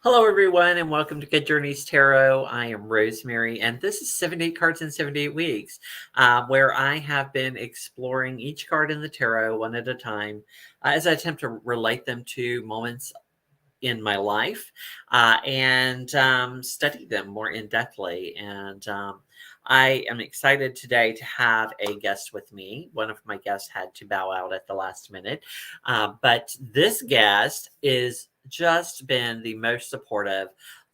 Hello, everyone, and welcome to Good Journeys Tarot. I am Rosemary, and this is 78 Cards in 78 Weeks, where I have been exploring each card in the tarot one at a time as I attempt to relate them to moments in my life and study them more in depthly. And I am excited today to have a guest with me. One of my guests had to bow out at the last minute, but this guest is just been the most supportive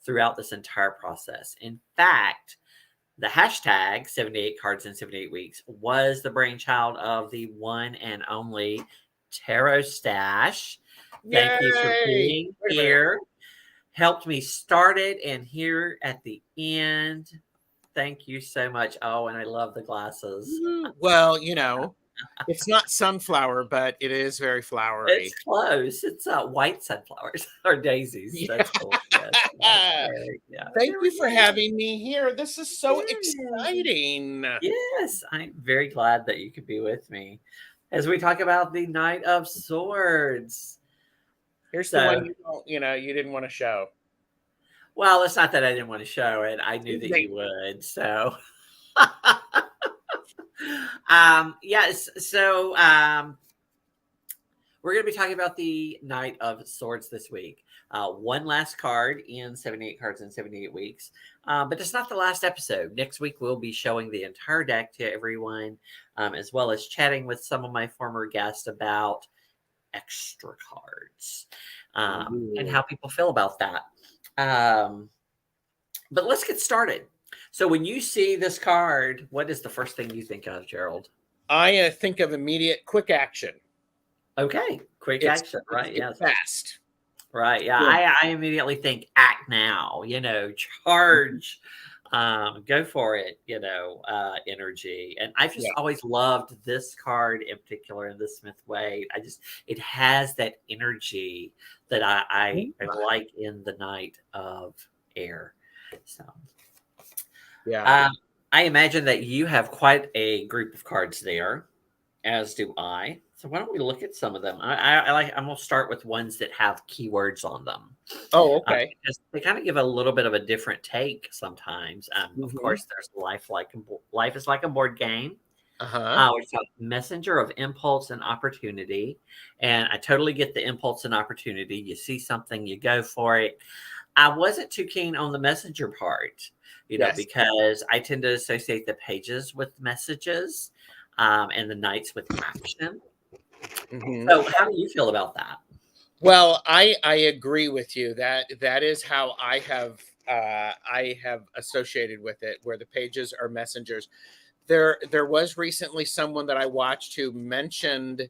throughout this entire process. In fact, the hashtag 78 cards in 78 weeks was the brainchild of the one and only Tarot Stash. Thank you for Yay! being Wait a minute. here. Helped me start it and here at the end. Thank you so much. Oh, and I love the glasses. Well, it's not sunflower, but it is very It's flowery. close. It's white sunflowers or daisies. That's cool. Yes, that's Yeah. great. Yeah, Thank there we you for go. having me here. This is so Yay. exciting. Yes, I'm very glad that you could be with me as we talk about the Knight of Swords. Here's the one So, you didn't want to show. well, it's not that I didn't want to show it. I knew that They- you would. So, yes. So, we're going to be talking about the Knight of Swords this week. One last card in 78 cards in 78 weeks. But it's not the last episode. Next week, we'll be showing the entire deck to everyone, as well as chatting with some of my former guests about extra cards and how Ooh. people feel about that. But let's get started. So, when you see this card, what is the first thing you think of, Gerald? I think of immediate quick action. Okay, quick It's action, right? it's Yes. fast. Right. Yeah. Boom. I immediately think act now, charge, go for it, energy. And I've just Yeah. always loved this card in particular in the Smith Way. It has that energy that I like in the Knight of Air. So, Yeah. um, I imagine that you have quite a group of cards there, as do I. So why don't we look at some of them? I'm gonna start with ones that have keywords on them. Oh, okay. Because they kind of give a little bit of a different take sometimes. Of Hmm. course, there's life is like a board game. Uh-huh. Which is a messenger of impulse and opportunity. And I totally get the impulse and opportunity. You see something, you go for it. I wasn't too keen on the messenger part, Yes. because I tend to associate the pages with messages, and the knights with action. Hmm. So, how do you feel about that? Well, I agree with you. That is how I have associated with it, where the pages are messengers. There was recently someone that I watched who mentioned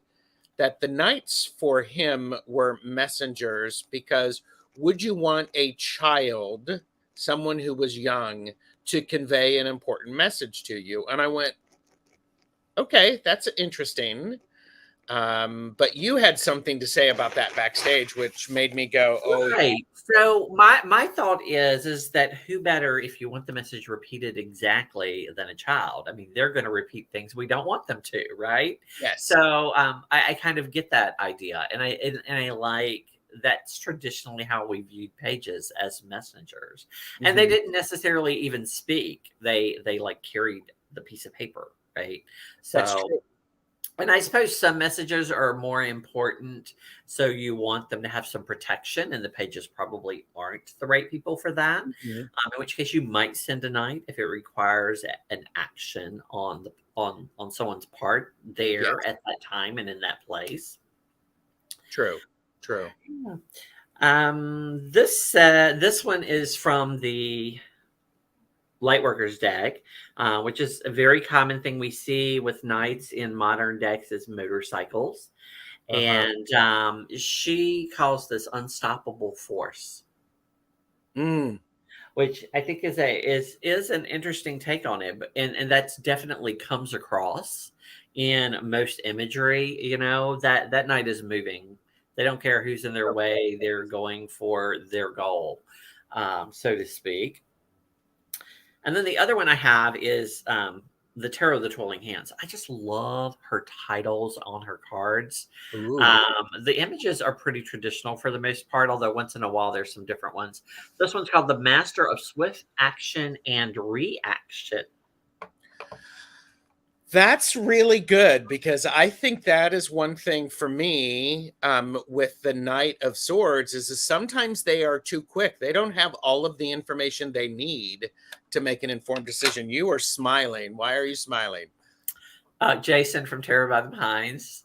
that the knights for him were messengers because would you want a child, someone who was young, to convey an important message to you? And I went, okay, that's interesting. But you had something to say about that backstage, which made me go, "Oh yeah, Right. So my thought is that who better if you want the message repeated exactly than a child? I mean, they're going to repeat things we don't want them to, right? yes, So I kind of get that idea, and I like that's traditionally how we viewed pages as messengers, and they hmm didn't necessarily even speak. They like carried the piece of paper, right? that's So true." and I suppose some messages are more important, so you want them to have some protection, and the pages probably aren't the right people for that. Mhm. In which case, you might send a knight if it requires an action on someone's part there Yes, at that time and in that place. true, true. Yeah. This one is from the Lightworkers deck, which is a very common thing we see with knights in modern decks is motorcycles. Uh huh. And she calls this unstoppable force, Mm, which I think is an interesting take on it. But and that's definitely comes across in most imagery. That knight is moving. They don't care who's in their way. They're going for their goal, so to speak. And then the other one I have is the Tarot of the Twirling Hands. I just love her titles on her cards. Ooh. The images are pretty traditional for the most part, although once in a while there's some different ones. This one's called the Master of Swift Action and Reaction. That's really good, because I think that is one thing for me with the Knight of Swords is that sometimes they are too quick. They don't have all of the information they need to make an informed decision. You are smiling. Why are you smiling? Jason from Tarot by the Pines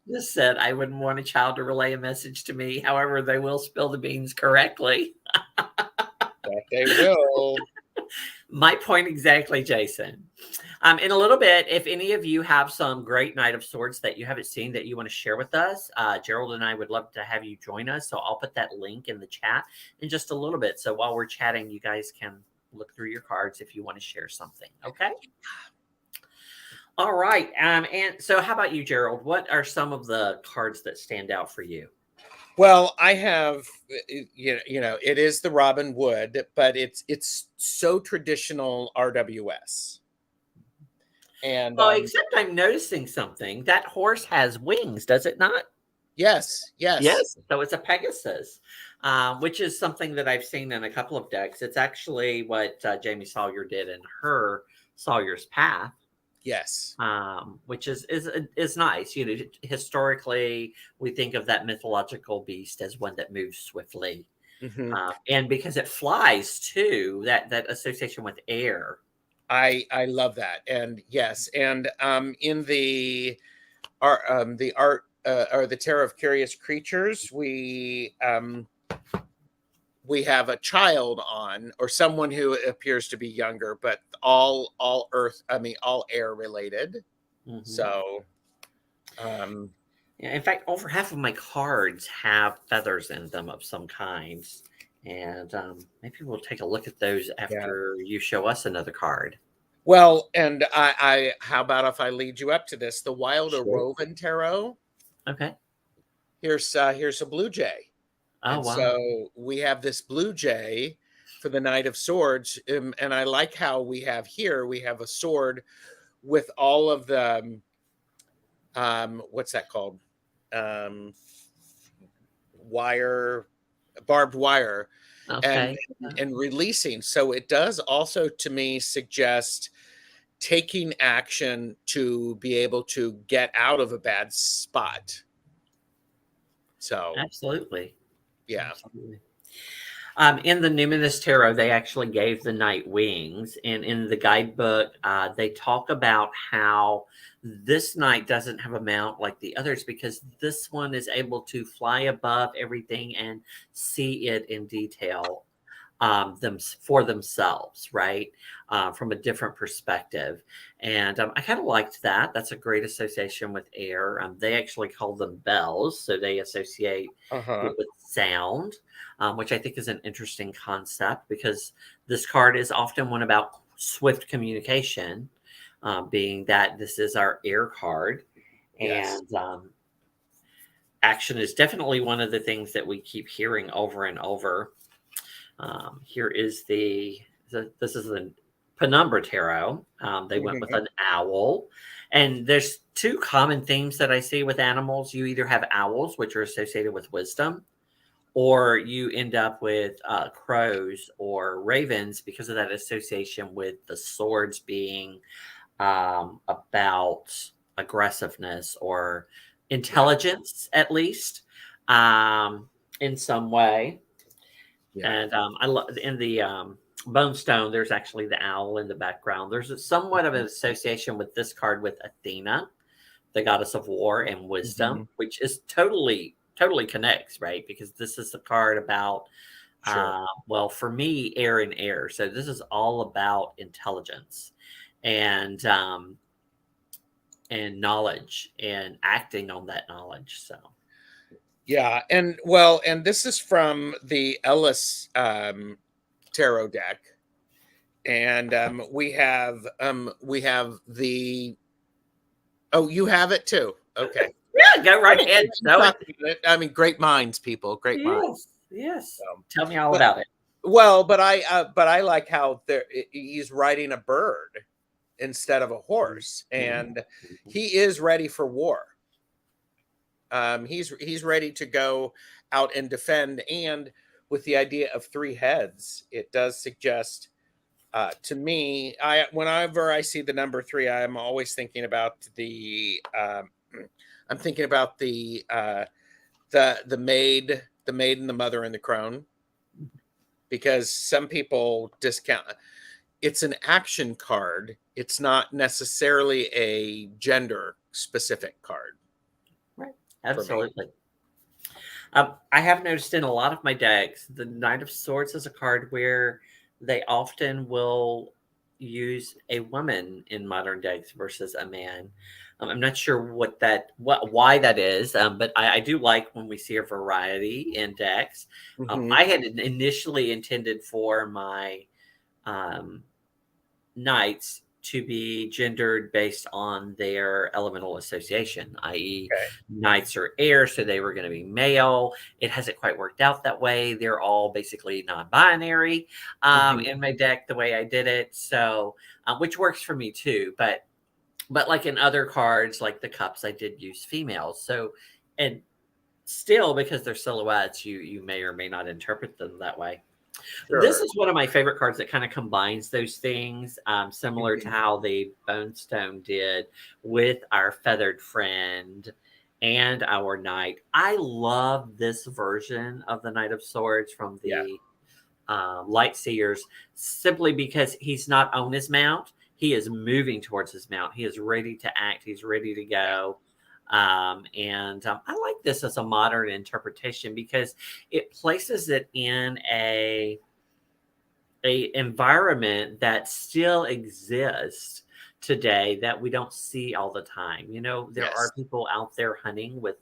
just said, I wouldn't want a child to relay a message to me. However, they will spill the beans correctly. That they will. My point exactly, Jason. In a little bit, if any of you have some great Knight of Swords that you haven't seen that you want to share with us, Gerald and I would love to have you join us. So I'll put that link in the chat in just a little bit. So while we're chatting, you guys can look through your cards if you want to share something. Okay. All right. And so how about you, Gerald? What are some of the cards that stand out for you? Well, I have, you know, it is the Robin Wood, but it's so traditional RWS. And except I'm noticing something. That horse has wings, does it not? yes. So it's a Pegasus, which is something that I've seen in a couple of decks. It's actually what Jamie Sawyer did in her Sawyer's Path. Yes. Which is nice. You know, historically, we think of that mythological beast as one that moves swiftly, and because it flies too, that association with air. I love that, and yes, and in the art, or the Tarot of Curious Creatures, we have a child on, or someone who appears to be younger, but all air related. So in fact, over half of my cards have feathers in them of some kinds. And maybe we'll take a look at those after you show us another card. Well, and I how about if I lead you up to this, the Wild Arovan Tarot? Okay. Here's a blue jay. Oh, wow. So we have this blue jay for the Knight of Swords, and I like how we have a sword with all of the what's that called? Barbed wire. Okay. And releasing. So it does also, to me, suggest taking action to be able to get out of a bad spot. So absolutely. Yeah. Absolutely. In the Numinous Tarot, they actually gave the knight wings. And in the guidebook, they talk about how this knight doesn't have a mount like the others because this one is able to fly above everything and see it in detail for themselves, right? From a different perspective. And I kind of liked that. That's a great association with air. They actually call them bells. So they associate it with sound. Which I think is an interesting concept because this card is often one about swift communication, being that this is our air card. Yes. And action is definitely one of the things that we keep hearing over and over. Here is this is the Penumbra Tarot. They went with an owl. And there's two common themes that I see with animals. You either have owls, which are associated with wisdom, or you end up with crows or ravens because of that association with the swords being about aggressiveness or intelligence, at least in some way. Yeah. And I love in the Bone Stone, there's actually the owl in the background. There's somewhat of an association with this card with Athena, the goddess of war and wisdom, which is totally connects, right? Because this is a card about, well, for me, air and air. So this is all about intelligence and knowledge and acting on that knowledge. So. Yeah, and this is from the Ellis tarot deck, and we have the. Oh, you have it too. Okay. Yeah, go right ahead. I mean, great minds, people. Great minds. Yes. Tell me all about it. Well, but I like how he's riding a bird. instead of a horse, Mhm. and he is ready for war. He's ready to go out and defend, and with the idea of three heads, it does suggest to me, I whenever I see the number three, I'm always thinking about I'm thinking about the maid and the mother and the crone, because some people discount. It's an action card. It's not necessarily a gender specific card Right. for me. Absolutely. I have noticed in a lot of my decks, the Knight of Swords is a card where they often will use a woman in modern decks versus a man. I'm not sure why that is, but I do like when we see a variety in decks. Hmm. I had initially intended for my um, knights to be gendered based on their elemental association, i.e., Okay. knights are air, so they were going to be male. It hasn't quite worked out that way. They're all basically non-binary Hmm. in my deck the way I did it, so which works for me too. But like in other cards, like the cups, I did use females. So and still because they're silhouettes, you may or may not interpret them that way. This Sure. is one of my favorite cards that kind of combines those things, similar to Hmm. how the Bone Stone did with our feathered friend and our knight. I love this version of the Knight of Swords from Yeah. the Light Seers simply because he's not on his mount. He is moving towards his mount. He is ready to act. He's ready to Yeah. go. And I like this as a modern interpretation because it places it in a environment that still exists today that we don't see all the time. You know, there Yes. are people out there hunting with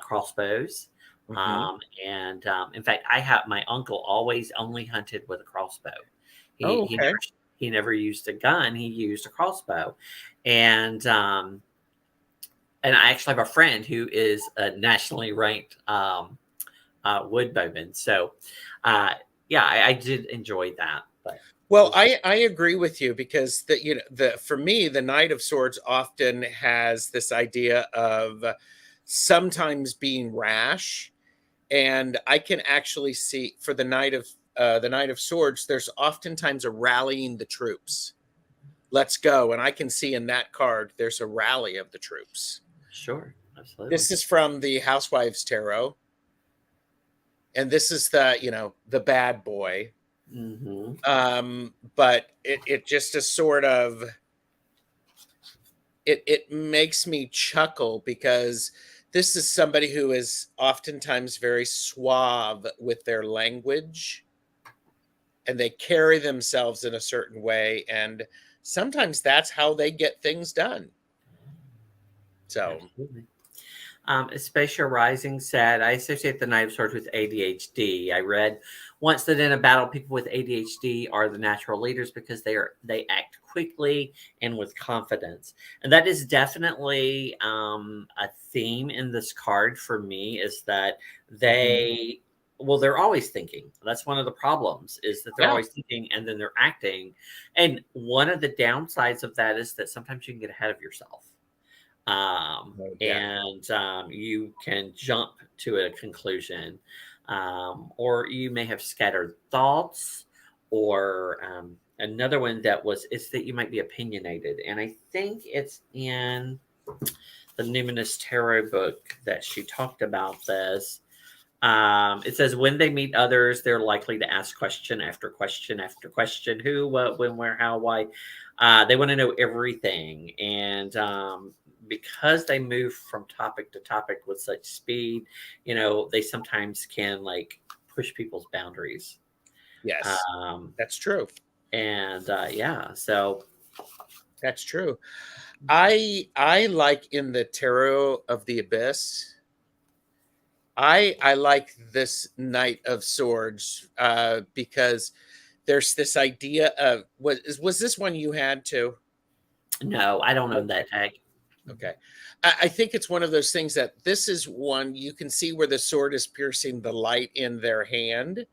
crossbows. Hmm. And in fact, I have my uncle always only hunted with a crossbow. He Oh, he okay. never he never used a gun. He used a crossbow, and um, and I actually have a friend who is a nationally ranked wood bowman. So, uh, yeah, I did enjoy that, but Well, we'll see. I agree with you, because the for me, the Knight of Swords often has this idea of sometimes being rash, and I can actually see for the Knight of Swords, there's oftentimes a rallying the troops. Let's go, and I can see in that card there's a rally of the troops. Sure, absolutely. This is from the Housewives Tarot, and this is the bad boy. Mhm. But it just is sort of, it makes me chuckle, because this is somebody who is oftentimes very suave with their language, and they carry themselves in a certain way, and sometimes that's how they get things done. So Absolutely. Spacia Rising said, I associate the Knight of Swords with ADHD. I read once that in a battle, people with ADHD are the natural leaders because they act quickly and with confidence. And that is definitely a theme in this card for me is that mhm. they're always thinking. That's one of the problems is that they're Yeah. always thinking and then they're acting. And one of the downsides of that is that sometimes you can get ahead of yourself Oh, yeah. and you can jump to a conclusion, or you may have scattered thoughts, or another one that was is that you might be opinionated, and I think it's in the Numinous Tarot book that she talked about this. It says when they meet others, they're likely to ask question after question after question: who, what, when, where, how, why. They want to know everything, and because they move from topic to topic with such speed, they sometimes can like push people's boundaries. Yes, Um, that's true. and yeah, so That's true. I like in the Tarot of the Abyss, I like this Knight of Swords, because there's this idea of, was this one you had too? no, I don't know Okay, that tag. okay. I think it's one of those things that this is one you can see where the sword is piercing the light in their hand,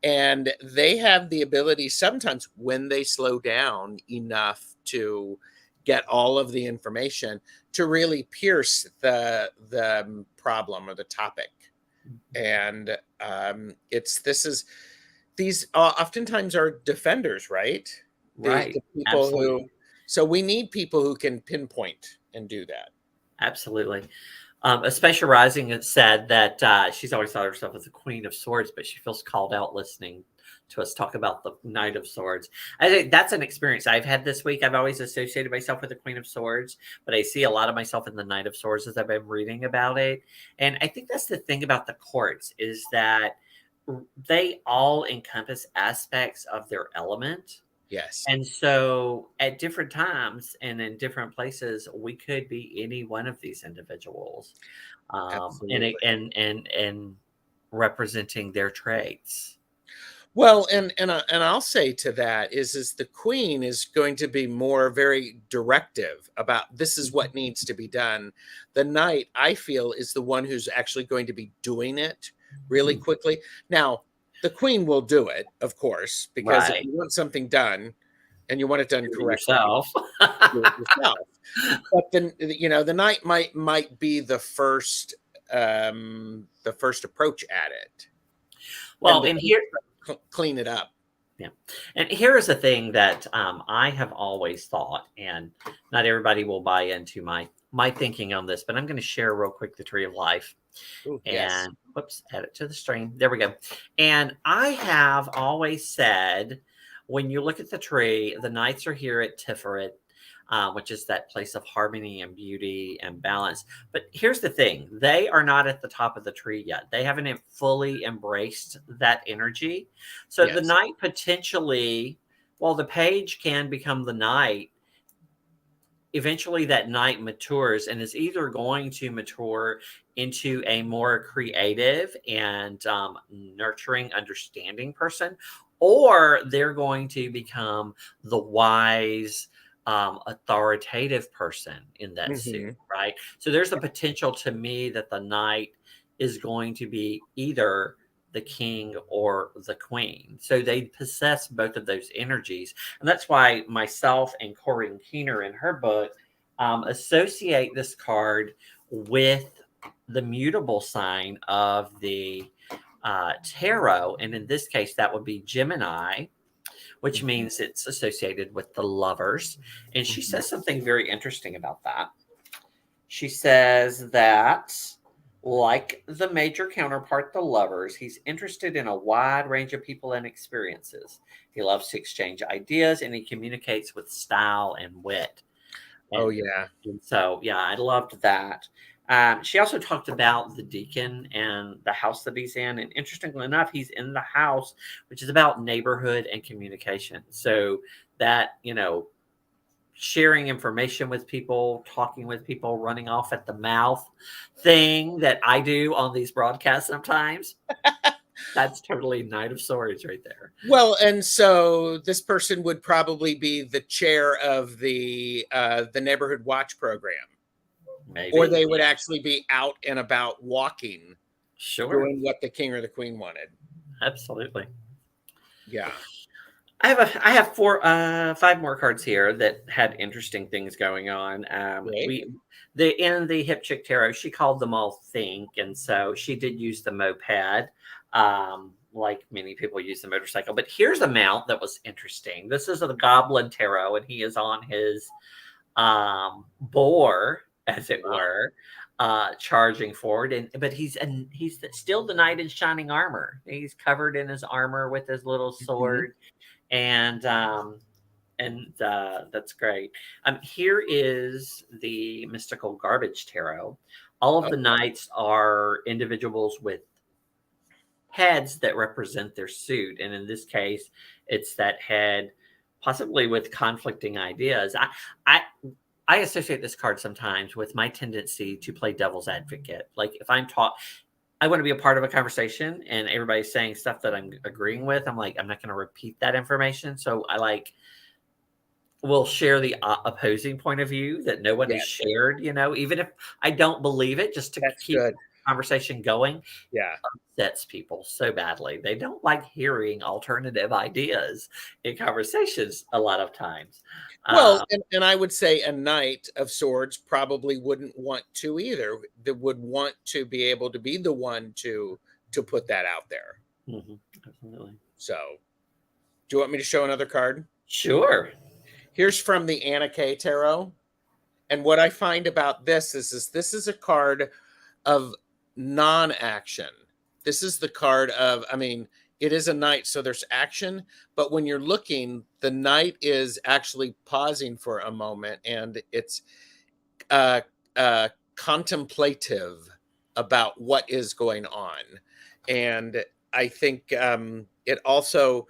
And they have the ability sometimes, when they slow down enough to get all of the information, to really pierce the problem or the topic. And it's this is these oftentimes are defenders, right? The Right. people who, Absolutely. so we need people who can pinpoint and do that. Absolutely. Especially Rising has said that she's always thought of herself as the Queen of Swords, but she feels called out listening to us talk about the Knight of Swords. I think that's an experience I've had this week. I've always associated myself with the Queen of Swords, but I see a lot of myself in the Knight of Swords as I've been reading about it. And I think that's the thing about the courts is that they all encompass aspects of their element. Yes, And so at different times and in different places, we could be any one of these individuals, absolutely. and representing their traits. Well, and I'll say to that is the queen is going to be more very directive about this is what needs to be done. The knight, I feel, is the one who's actually going to be doing it really Mhm. quickly. Now, the queen will do it, of course, because if Right. you want something done and you want it done Do it correctly, yourself. do it yourself. But then, the knight might be the first approach at it, and Well, the and queen here, clean it up. yeah. And here is a thing that I have always thought, and not everybody will buy into my thinking on this, but I'm going to share real quick the tree of life. Ooh, yes. And whoops, add it to the stream. There we go. And I have always said, when you look at the tree, the knights are here at Tiferet, which is that place of harmony and beauty and balance. But here's the thing, they are not at the top of the tree yet. They haven't fully embraced that energy. So the Yes. knight potentially, while the page can become the knight, eventually that knight matures and is either going to mature into a more creative and nurturing, understanding person, or they're going to become the wise, authoritative person in that suit, Mhm. right? So there's a potential to me that the knight is going to be either the king or the queen. So they possess both of those energies. And that's why myself and Corinne Keener in her book associate this card with the mutable sign of the tarot. And in this case, that would be Gemini, which Mhm. means it's associated with the lovers. And she Mhm. says something very interesting about that. She says that, like the major counterpart, the lovers, he's interested in a wide range of people and experiences. He loves to exchange ideas and he communicates with style and wit. Oh, And, yeah. and so, yeah, I loved that. She also talked about the deacon and the house that he's in. And interestingly enough, he's in the house, which is about neighborhood and communication. So that, sharing information with people, talking with people, running off at the mouth thing that I do on these broadcasts sometimes. That's totally Knight of Swords right there. Well, and so this person would probably be the chair of the neighborhood watch program, or Maybe. they would Yeah. actually be out and about walking, Sure. doing what the king or the queen wanted. Absolutely. Yeah. I have five more cards here that had interesting things going on. Great. In the Hip Chick Tarot, she called them all think, and so she did use the moped, like many people use the motorcycle. But here's a mount that was interesting. This is the Goblin Tarot, and he is on his boar, as it Wow. were, charging forward. But he's still the knight in shining armor. He's covered in his armor with his little Mhm. sword, and that's great. Here is the Mystical Garbage Tarot. All of the Okay. knights are individuals with heads that represent their suit, and in this case, it's that head, possibly with conflicting ideas. I I associate this card sometimes with my tendency to play devil's advocate. Like if I'm taught, I want to be a part of a conversation and everybody's saying stuff that I'm agreeing with. I'm like, I'm not going to repeat that information. So I will share the opposing point of view that no one has Yes, shared, even if I don't believe it, just to that's keep good. conversation going Yeah. upsets people so badly. They don't like hearing alternative ideas in conversations a lot of times. Well, Uh, and I would say a knight of swords probably wouldn't want to either. That would want to be able to be the one to put that out there. mhm, absolutely. So, do you want me to show another card? Sure. Here's from the Anna Kay Tarot. And what I find about this is this is a card of non-action. This is the card of, I mean, it is a knight, so there's action, but when you're looking, the knight is actually pausing for a moment, and it's uh, contemplative about what is going on. And I think it also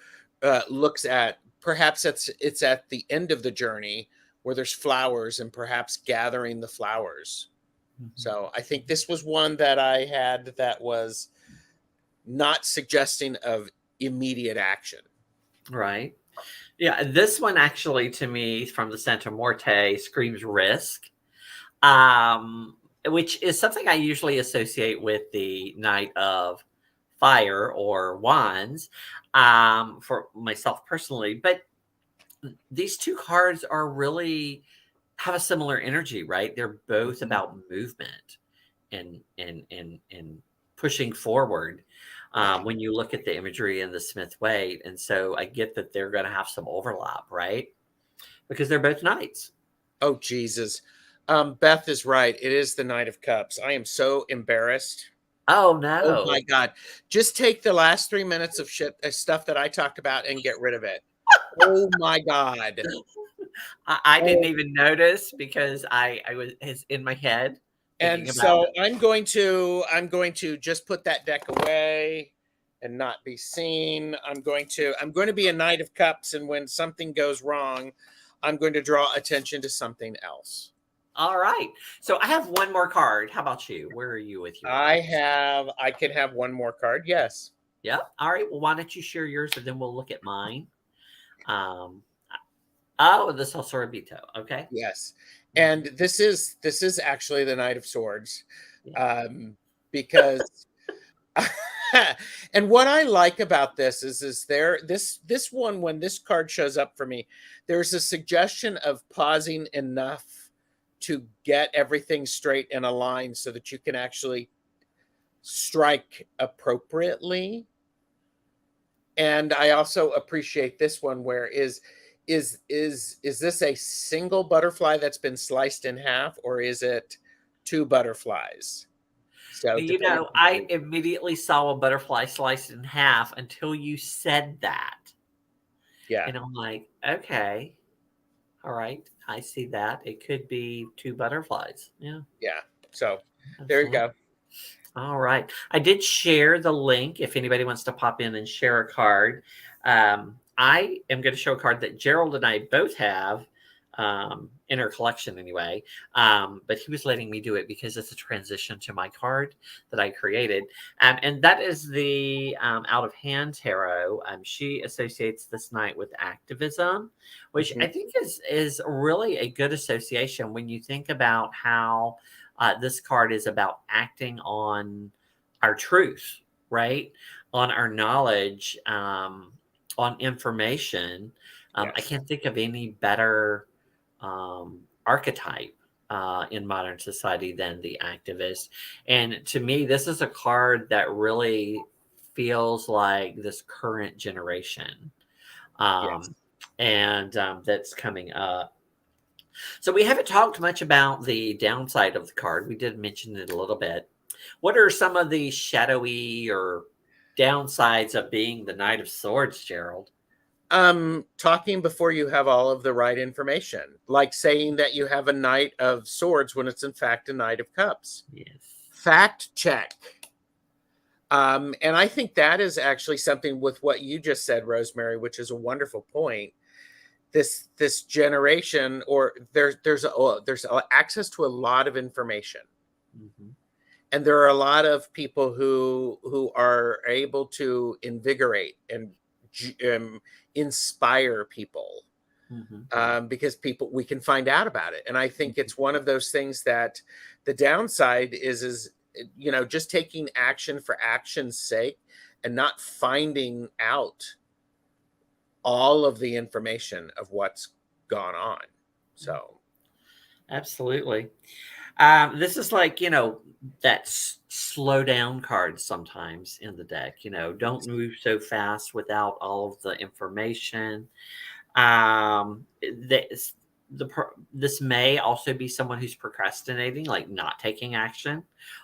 looks at, perhaps it's at the end of the journey where there's flowers and perhaps gathering the flowers. Mhm. So I think this was one that I had that was not suggesting of immediate action. Right. Yeah, this one actually to me from the Santa Morte screams risk, which is something I usually associate with the Knight of Fire or Wands for myself personally. But these two cards are really have a similar energy, right? They're both about movement and pushing forward. When you look at the imagery in the Smith Waite, and so I get that they're going to have some overlap, right? Because they're both knights. Oh, Jesus. Beth is right. It is the Knight of Cups. I am so embarrassed. Oh Oh my no, God. Just take the last 3 minutes of shit stuff that I talked about and get rid of it. Oh my God. I didn't Oh, even notice because I was in my head and thinking about so I'm going to just put that deck away and not be seen. I'm going to be a Knight of Cups, and when something goes wrong, I'm going to draw attention to something else. all right. So I have one more card. How about you? Where are you with yours? I can have one more card. Yes. Yep. All right. Well, why don't you share yours and then we'll look at mine. Um, oh, the Sorabito. Okay. Yes. And this is actually the Knight of Swords. Yeah. Because and what I like about this is there this one, when this card shows up for me, there's a suggestion of pausing enough to get everything straight and aligned so that you can actually strike appropriately. And I also appreciate this one where is this a single butterfly that's been sliced in half, or is it two butterflies? So You depending know, I immediately saw a butterfly sliced in half until you said that. yeah. And I'm like, okay, all right. I see that. It could be two butterflies. Yeah, Yeah. So there you absolutely. go. All right. I did share the link if anybody wants to pop in and share a card. I am going to show a card that Gerald and I both have in our collection anyway. But he was letting me do it because it's a transition to my card that I created. And that is the Out of Hand Tarot. She associates this night with activism, which I Mhm. think is really a good association when you think about how this card is about acting on our truth, right? On our knowledge, on information. I Yes. can't think of any better archetype in modern society than the activist. And to me, this is a card that really feels like this current generation Yes. um, and that's coming up. So we haven't talked much about the downside of the card. We did mention it a little bit. What are some of the shadowy or downsides of being the Knight of Swords, Gerald? Talking before you have all of the right information, like saying that you have a Knight of Swords when it's in fact a Knight of Cups. Yes. Fact check. And I think that is actually something with what you just said, Rosemary, which is a wonderful point. This generation, or there's access to a lot of information, Hmm. and there are a lot of people who are able to invigorate and inspire people, Hmm. because people, we can find out about it. And I think it's one of those things that the downside is just taking action for action's sake and not finding out all of the information of what's gone on. So Absolutely. This is like, that slow down card sometimes in the deck. Don't move so fast without all of the information. This, this may also be someone who's procrastinating, like not taking action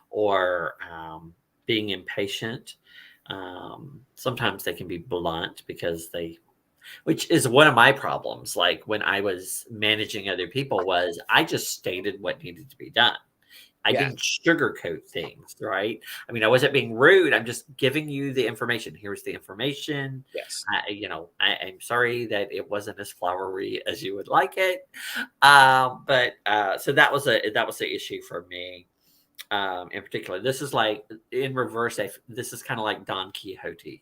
or being impatient. Sometimes they can be blunt because which is one of my problems. Like when I was managing other people, was I just stated what needed to be done. I yeah, didn't sugarcoat things, right? I mean, I wasn't being rude. I'm just giving you the information. Here's the information. yes, I'm sorry that it wasn't as flowery as you would like it. But so that was the issue for me. In particular, this is like in reverse. This is kind of like Don Quixote,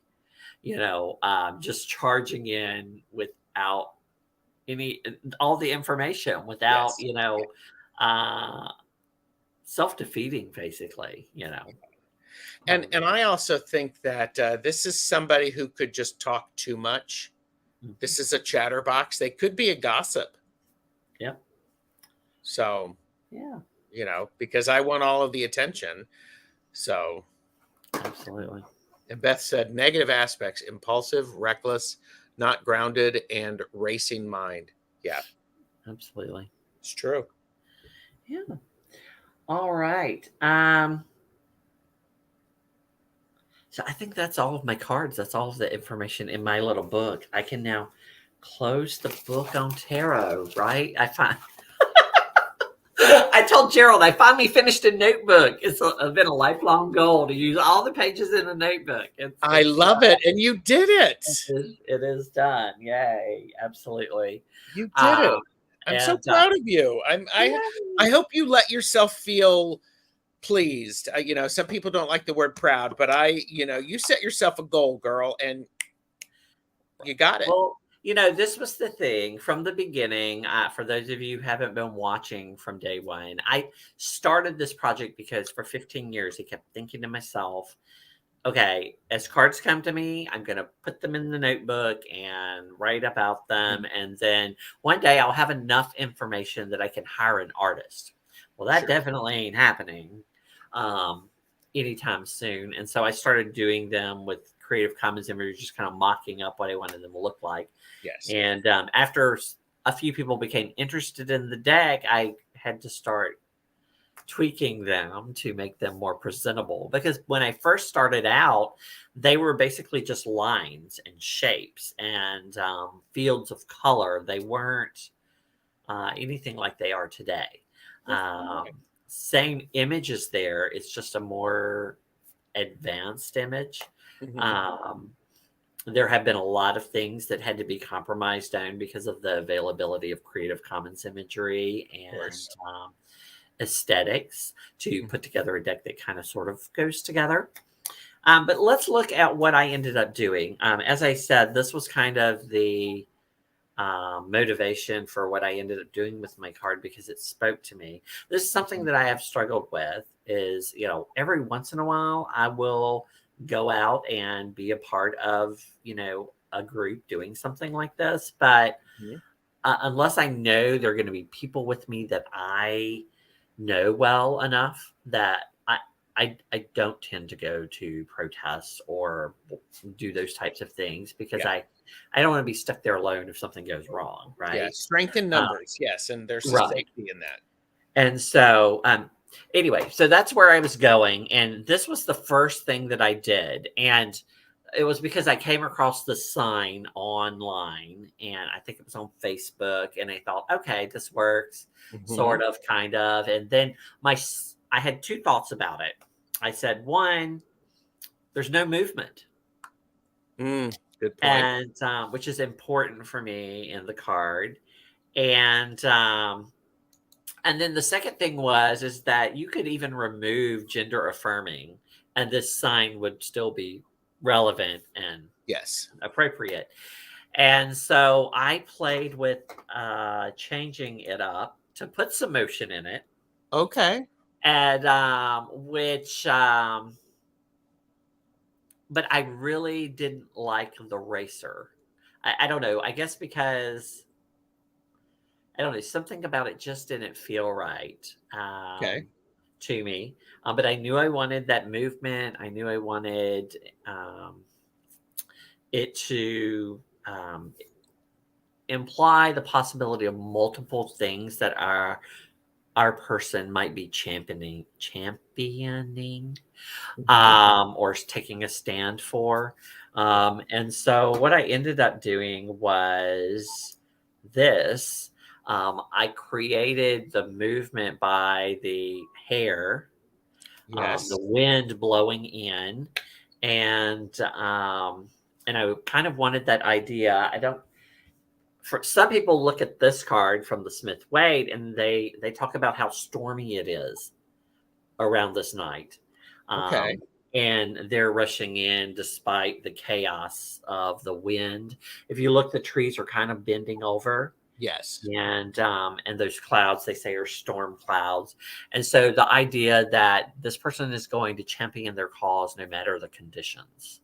just charging in without all the information, without, yes. uh, self-defeating, basically. And Um, I also think that this is somebody who could just talk too much. mhm. This is a chatterbox. They could be a gossip. Yeah, So, yeah, because I want all of the attention. So, absolutely. and Beth said negative aspects: impulsive, reckless, not grounded, and racing mind. Yeah, Absolutely. it's true. Yeah. All right. So I think that's all of my cards. That's all of the information in my little book. I can now close the book on tarot, right? I told Gerald I finally finished a notebook. It's been a lifelong goal to use all the pages in a notebook. I love it. And you did it. It is done. Yay. Absolutely. You did it. I'm so And proud of you. I yay. hope you let yourself feel pleased. Some people don't like the word proud, but you set yourself a goal, girl, and you got it. Well, this was the thing from the beginning. For those of you who haven't been watching from day one, I started this project because for 15 years, I kept thinking to myself, okay, as cards come to me, I'm going to put them in the notebook and write about them. And then one day I'll have enough information that I can hire an artist. Well, that Sure. definitely ain't happening anytime soon. And so I started doing them with Creative Commons images, just kind of mocking up what I wanted them to look like. Yes. And after a few people became interested in the deck, I had to start tweaking them to make them more presentable, because when I first started out, they were basically just lines and shapes and fields of color. They weren't anything like they are today. Same images there. It's just a more advanced image. There have been a lot of things that had to be compromised on because of the availability of Creative Commons imagery and aesthetics to put together a deck that kind of sort of goes together. But let's look at what I ended up doing. As I said, this was kind of the motivation for what I ended up doing with my card, because it spoke to me. This is something that I have struggled with is, every once in a while I will go out and be a part of, a group doing something like this. But unless I know there are going to be people with me that I know well enough, that I don't tend to go to protests or do those types of things, because I don't want to be stuck there alone if something goes wrong, right? Yeah, strength in numbers, yes, and there's some safety in that. And so, anyway, so that's where I was going, and this was the first thing that I did, and it was because I came across the sign online, and I think it was on Facebook, and I thought, okay, this works, sort of, kind of, and then I had two thoughts about it. I said, one, there's no movement. Good point. And which is important for me in the card. And then the second thing is that you could even remove gender affirming, and this sign would still be relevant and appropriate. And so I played with changing it up to put some motion in it. Okay. and which but I really didn't like the racer. I don't know. I guess because I don't know, something about it just didn't feel right Okay. to me. But I knew I wanted that movement. I knew I wanted it to imply the possibility of multiple things that our person might be championing Mhm. or taking a stand for. And so what I ended up doing was this. I created the movement by the hair, the Yes. wind blowing in, and and I kind of wanted that idea. I don't. For some people, look at this card from the Smith Waite, and they talk about how stormy it is around this night. Okay. And they're rushing in despite the chaos of the wind. If you look, the trees are kind of bending over, Yes. and those clouds they say are storm clouds. And so the idea that this person is going to champion their cause no matter the conditions.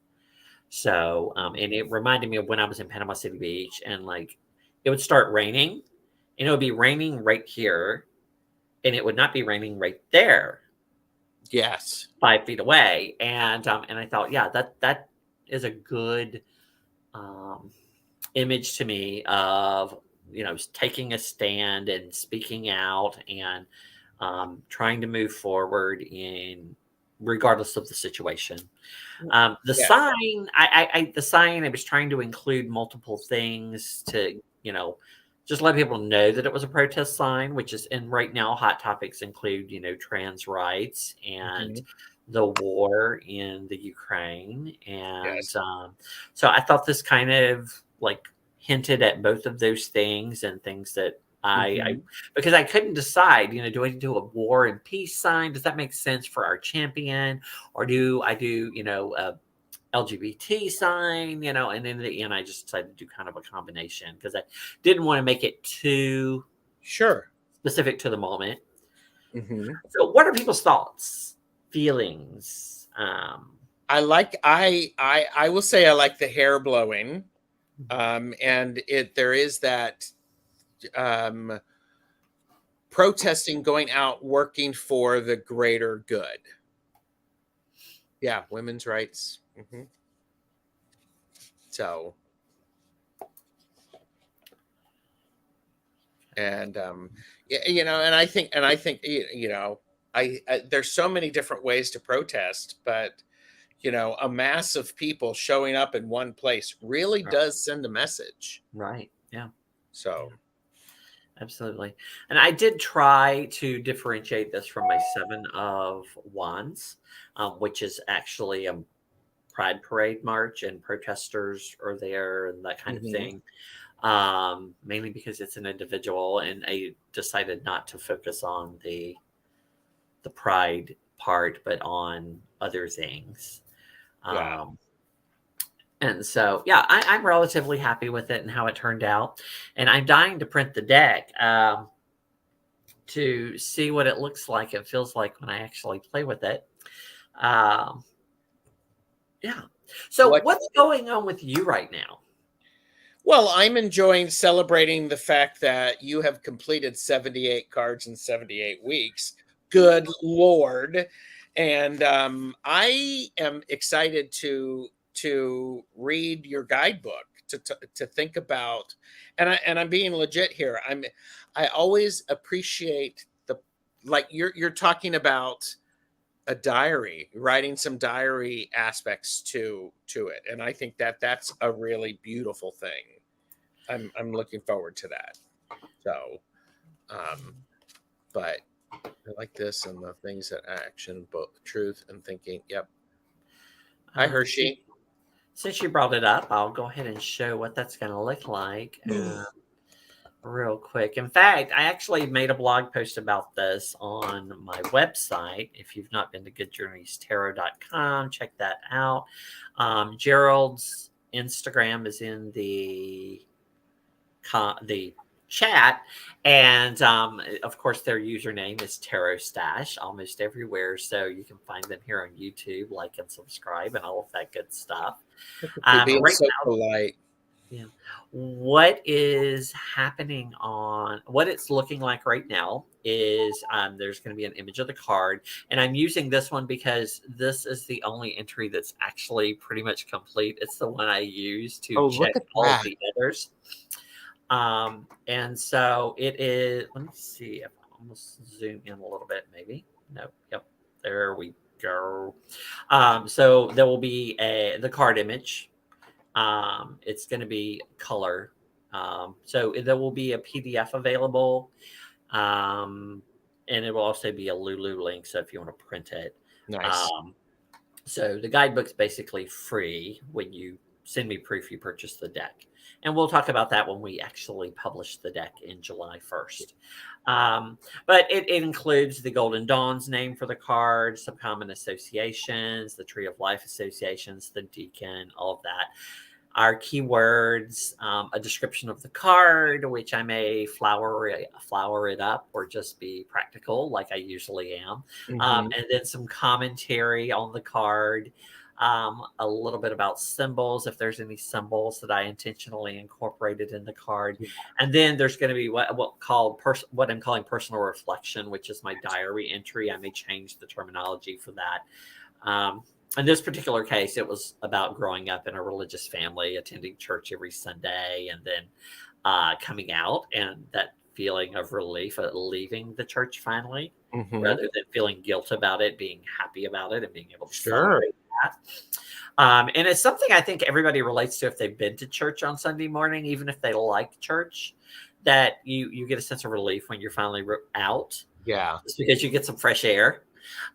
So and it reminded me of when I was in Panama City Beach, and like it would start raining, and it would be raining right here, and it would not be raining right there, Yes. 5 feet away. And I thought, yeah, that is a good um, image to me of taking a stand and speaking out and trying to move forward in regardless of the situation. The Yeah. sign, the sign, I was trying to include multiple things to, just let people know that it was a protest sign, which is, and right now, hot topics include, trans rights and Mhm. the war in the Ukraine. And Yes. so I thought this kind of like hinted at both of those things and things that I Mhm. because I couldn't decide, do I do a war and peace sign? Does that make sense for our champion? Or do I do, a LGBT sign, and in the end, I just decided to do kind of a combination because I didn't want to make it too Sure. specific to the moment. Mhm. So, what are people's thoughts, feelings? I will say I like the hair blowing. And there is that um protesting, going out, working for the greater good. Yeah, women's rights. So, and and I think I there's so many different ways to protest, but a mass of people showing up in one place really Right. does send a message. Right. Yeah. So, Yeah. Absolutely. And I did try to differentiate this from my Seven of Wands, which is actually a pride parade march, and protesters are there and that kind of mhm, thing. Mainly because it's an individual, and I decided not to focus on the pride part, but on other things. yeah, Um, and so, yeah, I'm relatively happy with it and how it turned out. And I'm dying to print the deck to see what it looks like and feels like when I actually play with it. Um, yeah. So, what what's going on with you right now? well, I'm enjoying celebrating the fact that you have completed 78 cards in 78 weeks. Good Lord. And I am excited to read your guidebook to think about, and I'm being legit here. I always appreciate the, like, you're talking about a diary, writing some diary aspects to it, and I think that that's a really beautiful thing. I'm looking forward to that. So, um, but I like this and the things that action, both truth and thinking. Yep. Hi, Since Hershey. since you brought it up, I'll go ahead and show what that's going to look like real quick. In fact, I actually made a blog post about this on my website. If you've not been to goodjourneystarot.com, check that out. Gerald's Instagram is in the chat. And of course, their username is Tarot Stash almost everywhere. So you can find them here on YouTube, like and subscribe, and all of that good stuff. You're being Right so now, polite. yeah. What is happening on what it's looking like right now is there's going to be an image of the card, and I'm using this one because this is the only entry that's actually pretty much complete. It's the one I use to Oh, check look at all of that. the others. And so it is. Let me see if I almost zoom in a little bit, maybe. No, yep, there we go. So there will be the card image. It's going to be color. So there will be a PDF available. Um, and it will also be a Lulu link. So if you want to print it, Nice. um, so the guidebook's basically free when you send me proof you purchased the deck. And we'll talk about that when we actually publish the deck in July 1st. But it includes the Golden Dawn's name for the card, some common associations, the Tree of Life associations, the Deacon, all of that. Our keywords, a description of the card, which I may flower it up or just be practical like I usually am. Mhm. And then some commentary on the card, a little bit about symbols, if there's any symbols that I intentionally incorporated in the card. And then there's going to be what I'm calling personal reflection, which is my diary entry. I may change the terminology for that. In this particular case, it was about growing up in a religious family, attending church every Sunday, and then coming out, and that feeling of relief at leaving the church finally, Mhm. rather than feeling guilt about it, being happy about it, and being able to Sure. celebrate that. And it's something I think everybody relates to if they've been to church on Sunday morning, even if they like church, that you get a sense of relief when you're finally out, Yeah. just because you get some fresh air.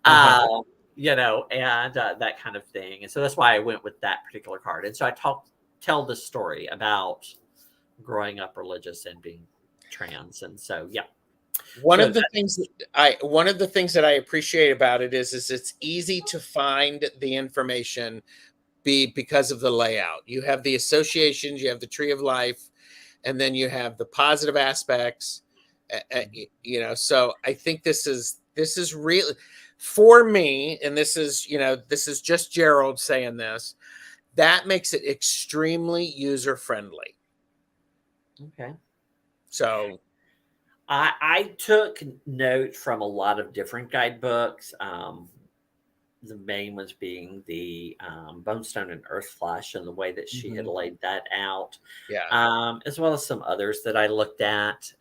Uh-huh. Um, and that kind of thing. And so that's why I went with that particular card. And so I tell the story about growing up religious and being trans. And so, yeah. One So of the that, things that I appreciate about it is it's easy to find the information because of the layout. You have the associations, you have the Tree of Life, and then you have the positive aspects. So I think this is really for me, and this is just Gerald saying this. That makes it extremely user friendly. okay. So I took note from a lot of different guidebooks. The main ones being the Bonestone and Earthflash and the way that she had mhm, laid that out, yeah, as well as some others that I looked at.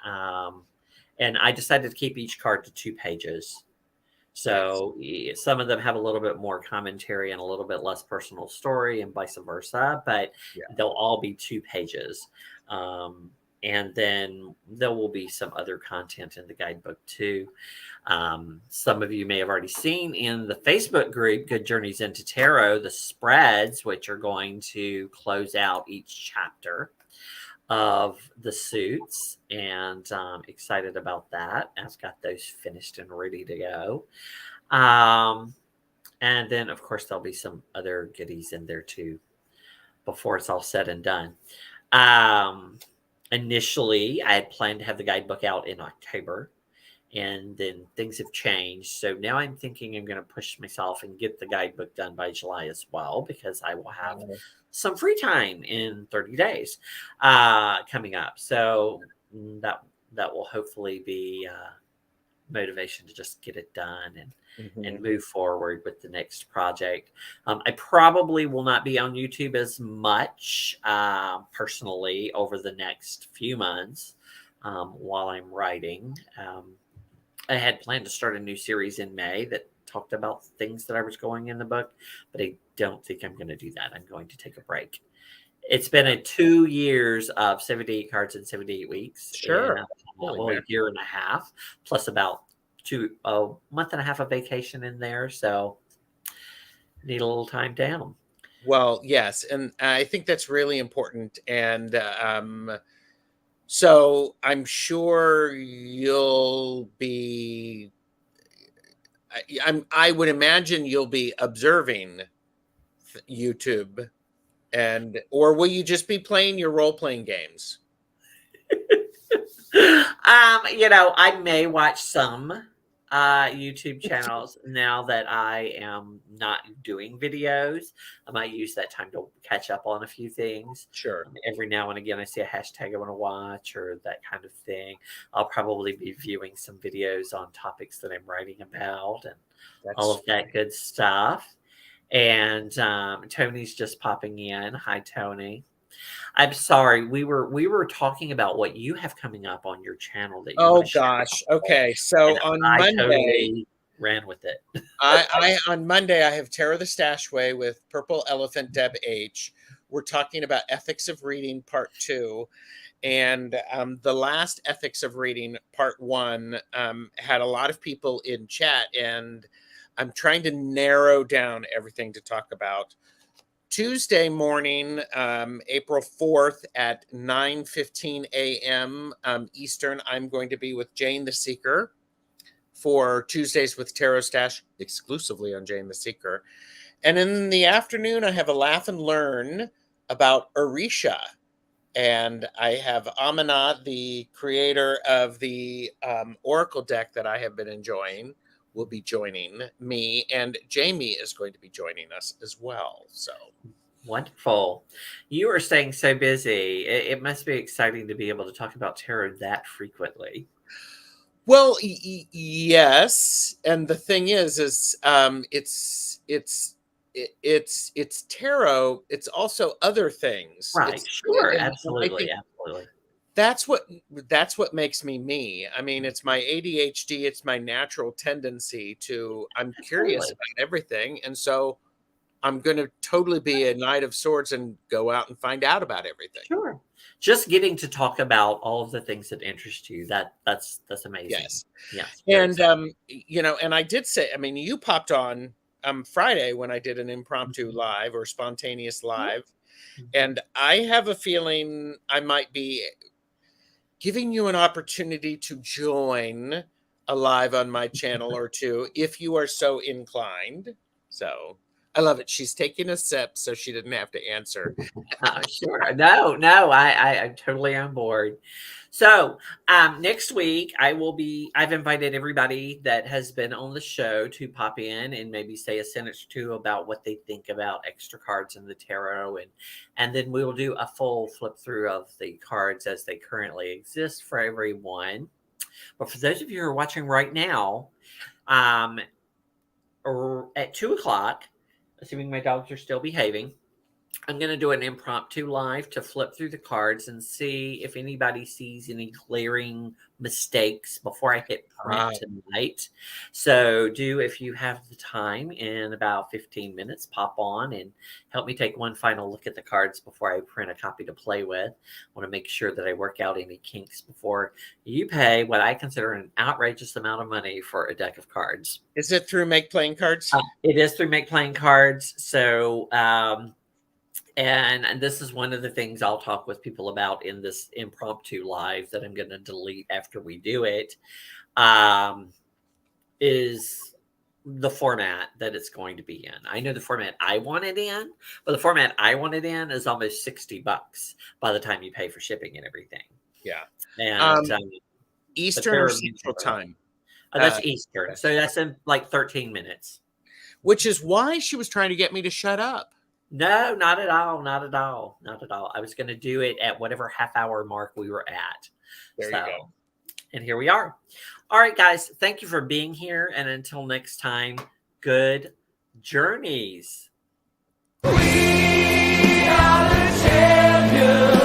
And I decided to keep each card to 2 pages. nice. So some of them have a little bit more commentary and a little bit less personal story, and vice versa, but Yeah. they'll all be 2 pages. Um, and then there will be some other content in the guidebook too. Some of you may have already seen in the Facebook group, Good Journeys into Tarot, the spreads, which are going to close out each chapter of the suits, and excited about that. I've got those finished and ready to go. Um, and then, of course, there'll be some other goodies in there too before it's all said and done. Um, Initially, I had planned to have the guidebook out in October, and then things have changed. So now I'm thinking I'm going to push myself and get the guidebook done by July as well, because I will have some free time in 30 days coming up. So that will hopefully be motivation to just get it done and Mhm. move forward with the next project. I probably will not be on YouTube as much personally over the next few months while I'm writing. I had planned to start a new series in May that talked about things that I was going in the book, but I don't think I'm going to do that. I'm going to take a break. It's been a 2 years of 78 cards in 78 weeks, and Sure. Holy well, a man. year and a half, plus about a month and a half of vacation in there. So need a little time down. Well, yes, and I think that's really important. And so I'm sure you'll be. I would imagine you'll be observing YouTube, or will you just be playing your role playing games? I may watch some YouTube channels now that I am not doing videos. I might use that time to catch up on a few things. Sure. Every now and again, I see a hashtag I want to watch or that kind of thing. I'll probably be viewing some videos on topics that I'm writing about and all of that good stuff. And Tony's just popping in. Hi, Tony. I'm sorry. We were talking about what you have coming up on your channel that you Oh want to share. gosh. Okay. So And on I Monday, totally ran with it. on Monday, I have Tarot the Stashaway with Purple Elephant Deb H. We're talking about Ethics of Reading Part 2. And the last Ethics of Reading Part 1 had a lot of people in chat, and I'm trying to narrow down everything to talk about. Tuesday morning, April 4th at 9:15 a.m. Eastern, I'm going to be with Jane the Seeker for Tuesdays with Tarot Stash, exclusively on Jane the Seeker. And in the afternoon, I have a Laugh and Learn about Orisha. And I have Amina, the creator of the Oracle deck that I have been enjoying, will be joining me, and Jamie is going to be joining us as well. So wonderful. You are staying so busy. It must be exciting to be able to talk about tarot that frequently. Well, yes, and the thing is it's tarot. It's also other things, right? Sure, absolutely, absolutely. That's what makes me. I mean, it's my ADHD. It's my natural tendency to. I'm curious about everything, and so I'm going to totally be a Knight of Swords and go out and find out about everything. Sure. Just getting to talk about all of the things that interest you. That's amazing. Yes. Yes. And and I did say, I mean, you popped on Friday when I did an impromptu live or spontaneous live, and I have a feeling I might be giving you an opportunity to join a live on my channel or two if you are so inclined. So I love it. She's taking a sip so she didn't have to answer. Sure. No, I'm totally on board. So next week I've invited everybody that has been on the show to pop in and maybe say a sentence or two about what they think about extra cards in the tarot. And then we will do a full flip through of the cards as they currently exist for everyone. But for those of you who are watching right now, or at 2:00, assuming my dogs are still behaving, I'm going to do an impromptu live to flip through the cards and see if anybody sees any glaring mistakes before I hit print tonight. So if you have the time in about 15 minutes, pop on and help me take one final look at the cards before I print a copy to play with. I want to make sure that I work out any kinks before you pay what I consider an outrageous amount of money for a deck of cards. Is it through Make Playing Cards? It is through Make Playing Cards. So, and this is one of the things I'll talk with people about in this impromptu live that I'm going to delete after we do it, is the format that it's going to be in. I know the format I want it in, but the format I want it in is almost $60 by the time you pay for shipping and everything. Yeah. And Eastern or Central Time? That's Eastern. So that's in like 13 minutes. Which is why she was trying to get me to shut up. No, not at all. Not at all. Not at all. I was going to do it at whatever half-hour mark we were at. There you go. And here we are. All right, guys. Thank you for being here. And until next time, good journeys. We are the champions.